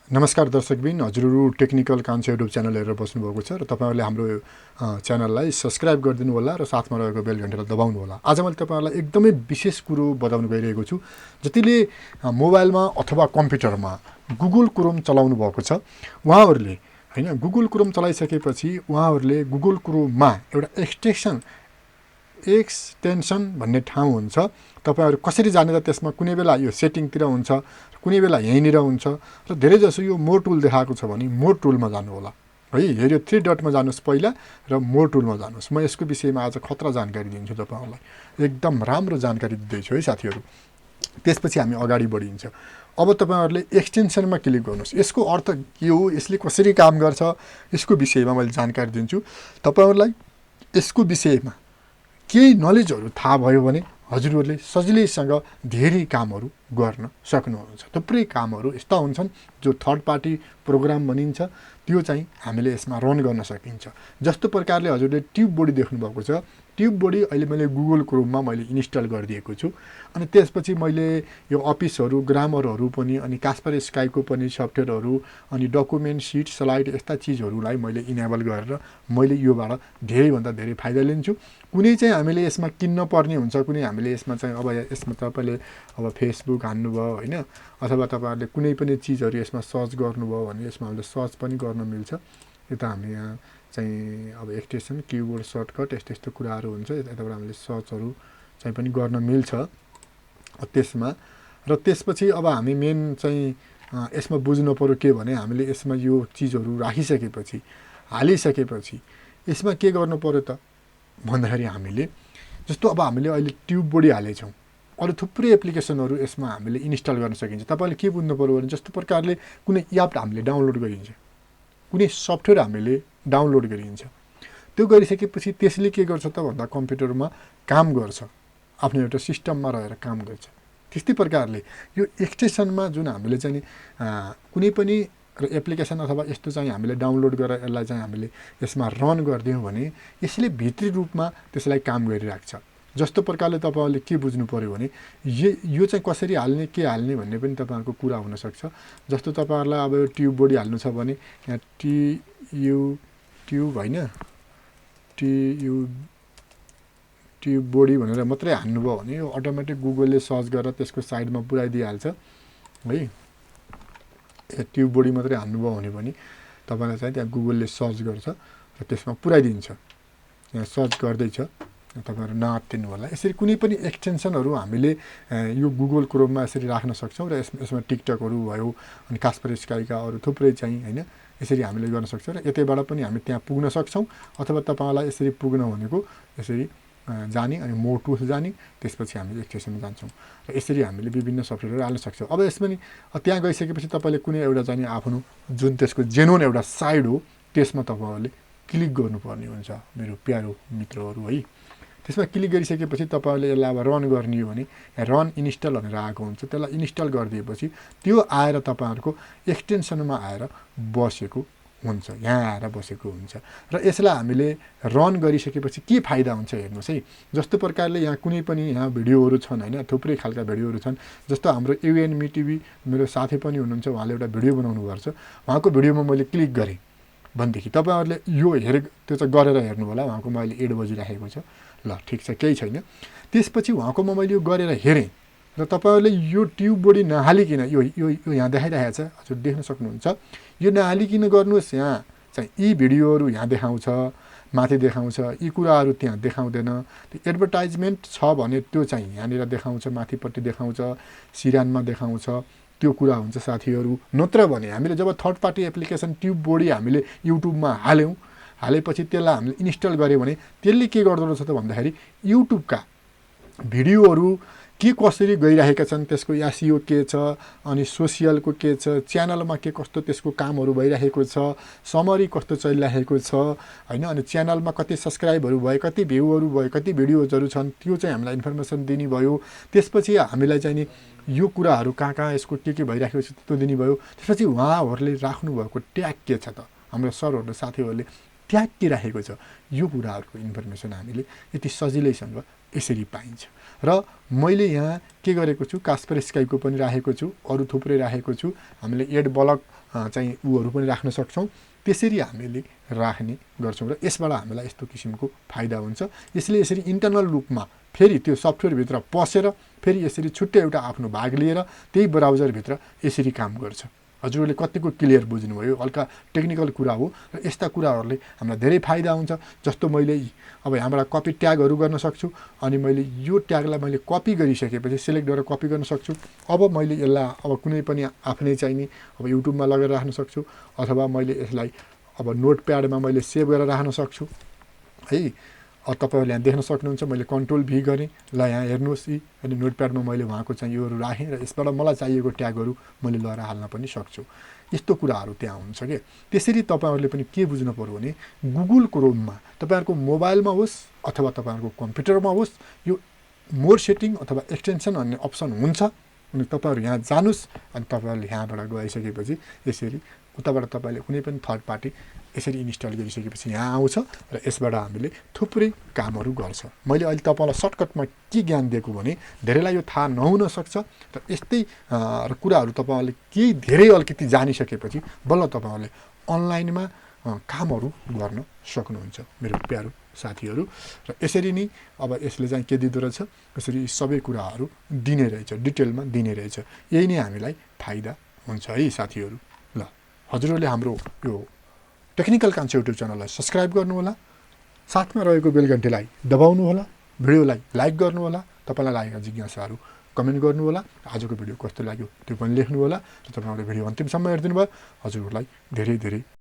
नमस्कार दर्शकबिन, हजुरहरू टेक्निकल कान्छो युट्युब च्यानल हेरेर बस्नुभएको छ र तपाईँहरूले हाम्रो च्यानललाई सब्सक्राइब गरिदिनु होला र साथमा रहेको बेल घन्टीलाई दबाउनु होला। आज मैले तपाईँहरूलाई एकदमै विशेष कुरो बताउन गइरहेको छु। जतिले मोबाइलमा अथवा कम्प्युटरमा गुगल क्रोम चलाउनु भएको छ उहाँहरूले हैन, गुगल क्रोम चलाइसकेपछि उहाँहरूले गुगल क्रोममा एउटा एक्सटेन्सन भन्ने ठाउँ हुन्छ। तपाईँहरू कसरी जानेर त्यसमा कुनै बेला यो सेटिङतिर हुन्छ, कुनै बेला यहीँनिर हुन्छ र धेरैजसो यो मोर टुल देखाएको छ भने मोर टुलमा जानु होला है। यो 3 डटमा जानुहोस् पहिला र मोर टुलमा जानुहोस्। म यसको विषयमा आज खतरा जानकारी दिन्छु तपाईँहरूलाई, एकदम राम्रो जानकारी दिँदैछु है साथीहरू। त्यसपछि हामी अगाडि बढिन्छ। अब तपाईँहरूले एक्सटेन्सनमा क्लिक गर्नुहोस्। यसको अर्थ के हो, यसले कसरी काम गर्छ, यसको विषयमा मैले जानकारी दिन्छु तपाईँहरूलाई। यसको विषयमा केही नलेजहरू थाहा भयो भने हजुरहरूले सजिलैसँग धेरै कामहरू गर्न सक्नुहुन्छ। थुप्रै कामहरू यस्ता हुन्छन् जो थर्ड पार्टी प्रोग्राम भनिन्छ, त्यो चाहिँ हामीले यसमा रन गर्न सकिन्छ। जस्तो प्रकारले हजुरले ट्युब बडी देख्नुभएको छ, ट्युब बडी अहिले मैले गुगल क्रोममा मैले इन्स्टल गरिदिएको छु। अनि त्यसपछि मैले यो अफिसहरू, ग्रामरहरू पनि, अनि कास्पर स्काईको पनि सफ्टवेयरहरू, अनि डकुमेन्ट, सिट, स्लाइड यस्ता चिजहरूलाई मैले इनेबल गरेर मैले योबाट धेरैभन्दा धेरै फाइदा लिन्छु। कुनै चाहिँ हामीले यसमा किन्न पर्ने हुन्छ, कुनै हामीले यसमा चाहिँ अब यसमा तपाईँले अब फेसबुक हान्नुभयो होइन, अथवा तपाईँहरूले कुनै पनि चिजहरू यसमा सर्च गर्नुभयो भने यसमा हामीले सर्च पनि गर्न मिल्छ। यता हामी यहाँ चाहिँ अब एक्सटेन्सन, किबोर्ड सर्टकट यस्तो यस्तो कुराहरू हुन्छ, यताबाट हामीले सर्चहरू चाहिँ पनि गर्न मिल्छ त्यसमा। र त्यसपछि अब हामी मेन चाहिँ यसमा बुझ्नु पऱ्यो के भने, हामीले यसमा यो चिजहरू राखिसकेपछि, हालिसकेपछि यसमा के गर्नु पऱ्यो त भन्दाखेरि हामीले जस्तो अब हामीले अहिले ट्युब बडी हालेछौँ, अरू थुप्रै एप्लिकेसनहरू यसमा हामीले इन्स्टल गर्न सकिन्छ। तपाईँले के बुझ्नु पऱ्यो भने जस्तो प्रकारले कुनै एप हामीले डाउनलोड गरिन्छ, कुनै सफ्टवेयर हामीले डाउनलोड गरिन्छ, त्यो गरिसकेपछि त्यसले के गर्छ त भन्दा कम्प्युटरमा काम गर्छ, आफ्नो एउटा सिस्टममा रहेर काम गर्छ। त्यस्तै प्रकारले यो एक्सटेन्सनमा जुन हामीले चाहिँ कुनै पनि एप्लिकेसन अथवा यस्तो चाहिँ हामीले डाउनलोड गरेर यसलाई चाहिँ हामीले यसमा रन गरिदियौँ भने यसले भित्री रूपमा त्यसलाई काम गरिराख्छ। जस्तो प्रकारले तपाईँहरूले के बुझ्नु पऱ्यो भने यो चाहिँ कसरी हाल्ने, के हाल्ने भन्ने पनि तपाईँहरूको कुरा हुनसक्छ। जस्तो तपाईँहरूलाई अब यो ट्युब बडी हाल्नु छ भने यहाँ ट्युब होइन, ट्युब बडी भनेर मात्रै हान्नुभयो भने यो अटोमेटिक गुगलले सर्च गरेर त्यसको साइडमा पुऱ्याइदिइहाल्छ है। ट्युब बडी मात्रै हान्नुभयो भने पनि तपाईँलाई चाहिँ त्यहाँ गुगलले सर्च गर्छ र त्यसमा पुऱ्याइदिन्छ। यहाँ सर्च गर्दैछ, तपाईँहरू नआत्तिनु होला। यसरी कुनै पनि एक्सटेन्सनहरू हामीले यो गुगल क्रोममा यसरी राख्न सक्छौँ र यसमा टिकटकहरू भयो, अनि कास्पर स्काईका अरू थुप्रै चाहिँ होइन, यसरी हामीले गर्न सक्छौँ। र यतैबाट पनि हामी त्यहाँ पुग्न सक्छौँ, अथवा तपाईँलाई यसरी पुग्न भनेको यसरी जाने अनि मोर टुल्स जाने, त्यसपछि हामीले एक्सटेन्सनमा जान्छौँ र यसरी हामीले विभिन्न सफ्टवेयरहरू हाल्न सक्छौँ। अब यसमा नि त्यहाँ गइसकेपछि तपाईँले कुनै एउटा चाहिँ आफ्नो जुन त्यसको जेन्युन एउटा साइड हो त्यसमा तपाईँहरूले क्लिक गर्नुपर्ने हुन्छ मेरो प्यारो मित्रहरू है। त्यसमा क्लिक गरिसकेपछि तपाईँहरूले यसलाई अब रन गर्ने हो भने रन इन्स्टल भनेर आएको हुन्छ, त्यसलाई इन्स्टल गरिदिएपछि त्यो आएर तपाईँहरूको एक्सटेन्सनमा आएर बसेको हुन्छ, यहाँ आएर बसेको हुन्छ। र यसलाई हामीले रन गरिसकेपछि के फाइदा हुन्छ हेर्नुहोस् है। जस्तो प्रकारले यहाँ कुनै पनि यहाँ भिडियोहरू छन् होइन, थुप्रै खालका भिडियोहरू छन्। जस्तो हाम्रो युएनमी टिभी मेरो साथी पनि हुनुहुन्छ, उहाँले एउटा भिडियो बनाउनु भएको छ, उहाँको भिडियोमा मैले क्लिक गरेँ भनेदेखि तपाईँहरूले यो त्यो चाहिँ गरेर हेर्नु होला। उहाँकोमा अहिले एड बजिराखेको छ, ल ठिक छ, केही छैन। त्यसपछि उहाँकोमा मैले यो गरेर हेरेँ र तपाईँहरूले यो ट्युब बडी नहालिकन यो यो यो यहाँ देखाइरहेको छ, हजुर देख्न सक्नुहुन्छ, यो नहालिकन गर्नुहोस्। यहाँ चाहिँ यी भिडियोहरू यहाँ देखाउँछ, माथि देखाउँछ, यी कुराहरू त्यहाँ देखाउँदैन। त्यो एडभर्टाइजमेन्ट छ भने त्यो चाहिँ यहाँनिर देखाउँछ, माथिपट्टि देखाउँछ, सिरानमा देखाउँछ, त्यो कुरा हुन्छ साथीहरू। नत्र भने हामीले जब third party application TubeBuddy हामीले युट्युबमा हालेपछि त्यसलाई हामीले इन्स्टल गऱ्यौँ भने त्यसले के गर्दो रहेछ त भन्दाखेरि युट्युबका भिडियोहरू के कसरी गइरहेका छन्, त्यसको एसइओ के छ, अनि सोसियलको के छ, च्यानलमा के कस्तो त्यसको कामहरू भइरहेको छ, समरी कस्तो चलिरहेको छ होइन, अनि च्यानलमा कति सब्सक्राइबहरू भयो, कति भ्यूहरू भयो, कति भिडियोजहरू छन्, त्यो चाहिँ हामीलाई इन्फर्मेसन दिने भयो। त्यसपछि हामीलाई चाहिँ नि यो कुराहरू कहाँ यसको के भइरहेको छ त्यो दिने भयो। त्यसपछि उहाँहरूले राख्नुभएको ट्याग के छ त, हाम्रो सरहरूले साथीहरूले ट्याग के राखेको छ, यो कुराहरूको इन्फर्मेसन हामीले यति सजिलैसँग यसरी पाइन्छ। र मैले यहाँ के गरेको छु, कास्परस्काईको पनि राखेको छु, अरू थुप्रै राखेको छु। हामीले एड ब्लक चाहिँ ऊहरू पनि राख्न सक्छौँ। त्यसरी हामीले राख्ने गर्छौँ र यसबाट हामीलाई यस्तो किसिमको फाइदा हुन्छ। यसले यसरी इन्टरनल रूपमा फेरि त्यो सफ्टवेयरभित्र पसेर फेरि यसरी छुट्टै एउटा आफ्नो भाग लिएर त्यही ब्राउजरभित्र यसरी काम गर्छ। हजुरहरूले कतिको क्लियर बुझ्नुभयो? हल्का टेक्निकल कुरा हो र यस्ता कुराहरूले हामीलाई धेरै फाइदा हुन्छ। जस्तो मैले अब यहाँबाट कपी ट्यागहरू गर्न सक्छु, अनि मैले यो ट्यागलाई मैले कपी गरिसकेपछि सिलेक्ट गरेर कपी गर्न सक्छु। अब मैले यसलाई अब कुनै पनि आफ्नै चाहिने अब युट्युबमा लगेर राख्न सक्छु, अथवा मैले यसलाई अब नोटप्याडमा मैले सेभ गरेर राख्न सक्छु है। तपाईँहरूले यहाँ देख्न सक्नुहुन्छ, मैले कन्ट्रोल भी गरेँ। ल यहाँ हेर्नुहोस्, अनि नोटप्याडमा मैले उहाँको चाहिँ योहरू राखेँ र यसबाट मलाई चाहिएको ट्यागहरू मैले लगेर हाल्न पनि सक्छु। यस्तो कुराहरू त्यहाँ हुन्छ के। त्यसरी तपाईँहरूले पनि के बुझ्नु पर्यो भने गुगल क्रोममा तपाईँहरूको मोबाइलमा होस् अथवा तपाईँहरूको कम्प्युटरमा होस्, यो मोर सेटिङ अथवा एक्सटेन्सन भन्ने अप्सन हुन्छ। अनि तपाईँहरू यहाँ जानुहोस्, अनि तपाईँहरूले यहाँबाट गइसकेपछि यसरी उताबाट तपाईँले कुनै पनि थर्ड पार्टी यसरी इन्स्टल गरिसकेपछि यहाँ आउँछ र यसबाट हामीले थुप्रै कामहरू गर्छ। मैले अहिले तपाईँलाई सर्टकटमा के ज्ञान दिएको भने धेरैलाई यो थाहा नहुन सक्छ र यस्तै कुराहरू तपाईँहरूले केही धेरै अलिकति जानिसकेपछि बल्ल तपाईँहरूले अनलाइनमा कामहरू गर्न सक्नुहुन्छ मेरो प्यारो साथीहरू। र यसरी नै अब यसले चाहिँ के दिँदो रहेछ, यसरी सबै कुराहरू दिने रहेछ, डिटेलमा दिने रहेछ। यही नै हामीलाई फाइदा हुन्छ है साथीहरू। ल हजुरहरूले हाम्रो यो टेक्निकल कान्छो युट्युब च्यानललाई सब्सक्राइब गर्नुहोला, साथमा रहेको बेलघन्टीलाई दबाउनु होला, भिडियोलाई लाइक गर्नु होला, तपाईँलाई लागेका जिज्ञासाहरू कमेन्ट गर्नु होला, आजको भिडियो कस्तो लाग्यो त्यो पनि लेख्नु होला। र तपाईँहरूले भिडियो अन्तिमसम्म हेरिदिनु भयो, हजुरहरूलाई धेरै धेरै